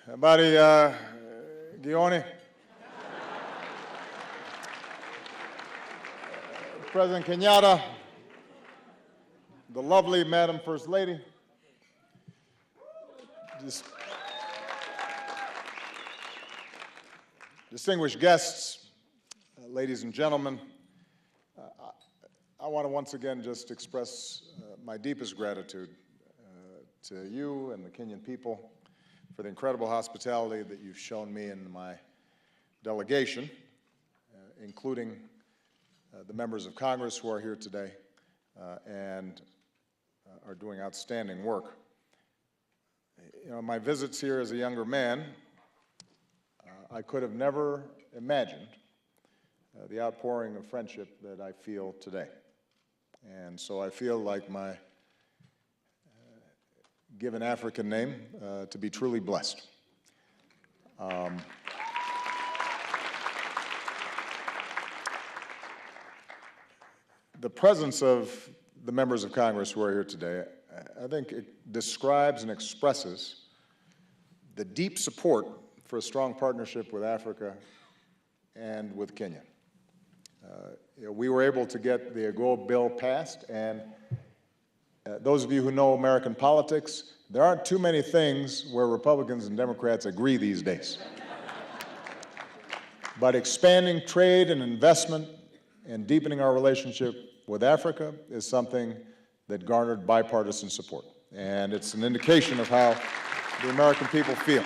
Habari Gioni. President Kenyatta, the lovely Madam First Lady, distinguished guests, ladies and gentlemen, I want to once again just express my deepest gratitude to you and the Kenyan people for the incredible hospitality that you've shown me and my delegation, including the members of Congress who are here today and are doing outstanding work. You know, my visits here as a younger man, I could have never imagined the outpouring of friendship that I feel today. And so I feel like my given African name to be truly blessed. The presence of the members of Congress who are here today, I think it describes and expresses the deep support for a strong partnership with Africa and with Kenya. We were able to get the AGOA bill passed, and those of you who know American politics, there aren't too many things where Republicans and Democrats agree these days. But expanding trade and investment and deepening our relationship with Africa is something that garnered bipartisan support. And it's an indication of how the American people feel.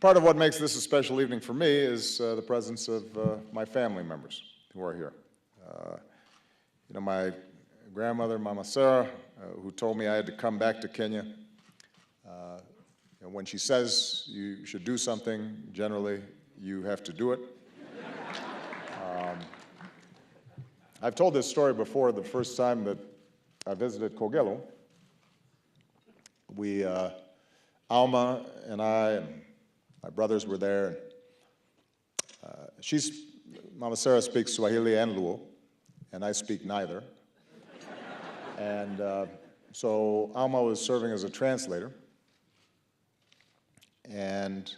Part of what makes this a special evening for me is the presence of my family members who are here. You know, my grandmother, Mama Sarah, who told me I had to come back to Kenya. And when she says you should do something, generally you have to do it. I've told this story before. The first time that I visited Kogelo, Alma and I and my brothers were there. Mama Sarah speaks Swahili and Luo, and I speak neither. And so Alma was serving as a translator. And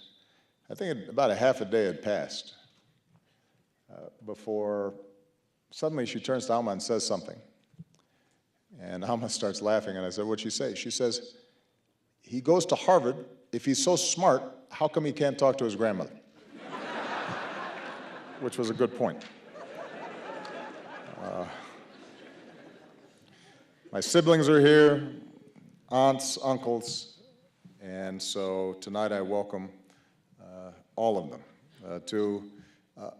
I think about a half a day had passed before suddenly she turns to Alma and says something. And Alma starts laughing, and I said, "What'd she say?" She says, "He goes to Harvard. If he's so smart, how come he can't talk to his grandmother?" Which was a good point. My siblings are here, aunts, uncles, and so tonight I welcome all of them to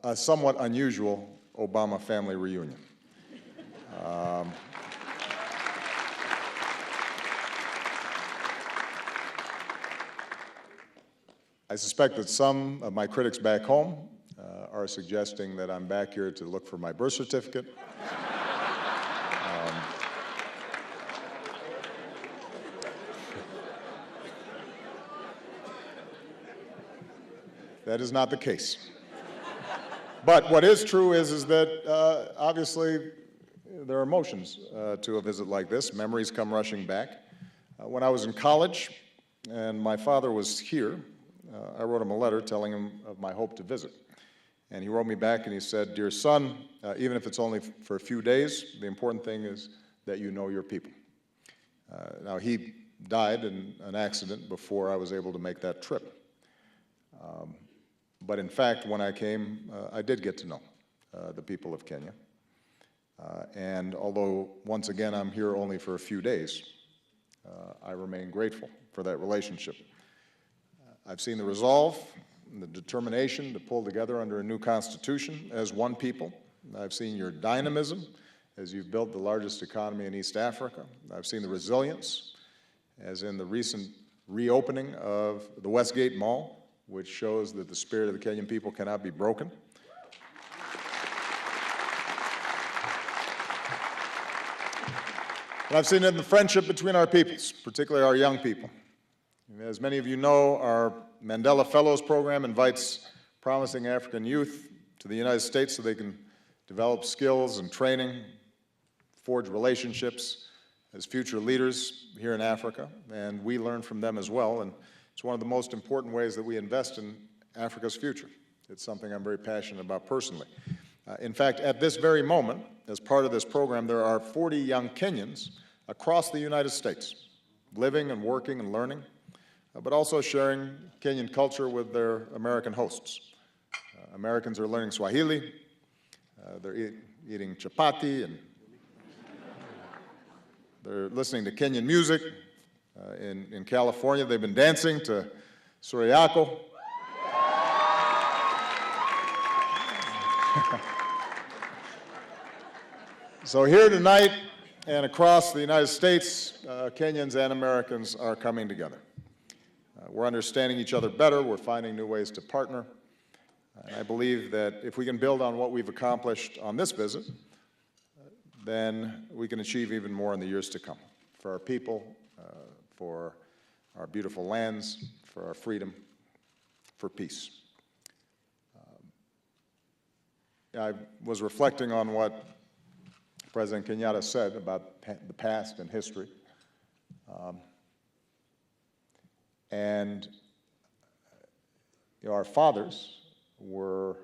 a somewhat unusual Obama family reunion. I suspect that some of my critics back home are suggesting that I'm back here to look for my birth certificate. That is not the case. But what is true is that obviously there are emotions to a visit like this. Memories come rushing back. When I was in college and my father was here, I wrote him a letter telling him of my hope to visit. And he wrote me back and he said, "Dear son, even if it's only for a few days, the important thing is that you know your people." Now, he died in an accident before I was able to make that trip. But in fact, when I came, I did get to know the people of Kenya. And although, once again, I'm here only for a few days, I remain grateful for that relationship. I've seen the resolve and the determination to pull together under a new constitution as one people. I've seen your dynamism as you've built the largest economy in East Africa. I've seen the resilience, as in the recent reopening of the Westgate Mall, which shows that the spirit of the Kenyan people cannot be broken. And I've seen it in the friendship between our peoples, particularly our young people. As many of you know, our Mandela Fellows program invites promising African youth to the United States so they can develop skills and training, forge relationships, as future leaders here in Africa, and we learn from them as well. And it's one of the most important ways that we invest in Africa's future. It's something I'm very passionate about personally. In fact, at this very moment, as part of this program, there are 40 young Kenyans across the United States, living and working and learning, but also sharing Kenyan culture with their American hosts. Americans are learning Swahili, they're eating chapati, and they're listening to Kenyan music. In California, they've been dancing to Suriako. So here tonight and across the United States, Kenyans and Americans are coming together. We're understanding each other better. We're finding new ways to partner. And I believe that if we can build on what we've accomplished on this visit, then we can achieve even more in the years to come for our people, for our beautiful lands, for our freedom, for peace. I was reflecting on what President Kenyatta said about the past and history. And our fathers were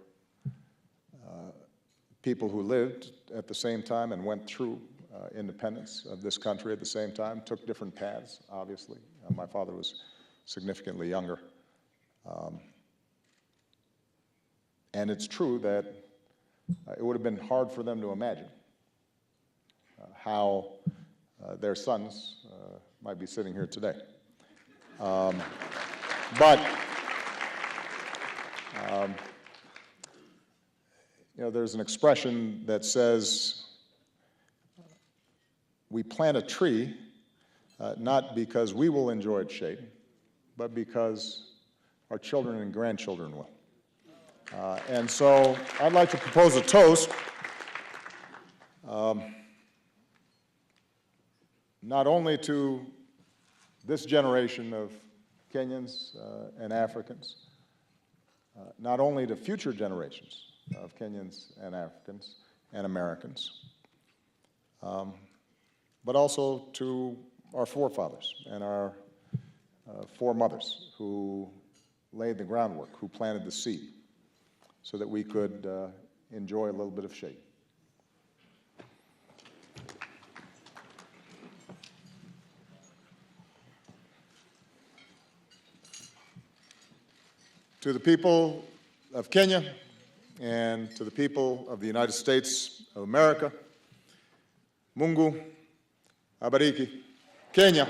people who lived at the same time and went through independence of this country at the same time, took different paths, obviously. My father was significantly younger. And it's true that it would have been hard for them to imagine how their sons might be sitting here today. You know, there's an expression that says, we plant a tree not because we will enjoy its shade, but because our children and grandchildren will. And so I'd like to propose a toast, not only to this generation of Kenyans and Africans, not only to future generations of Kenyans and Africans and Americans, but also to our forefathers and our foremothers who laid the groundwork, who planted the seed, so that we could enjoy a little bit of shade. To the people of Kenya and to the people of the United States of America, Mungu abariki Kenya.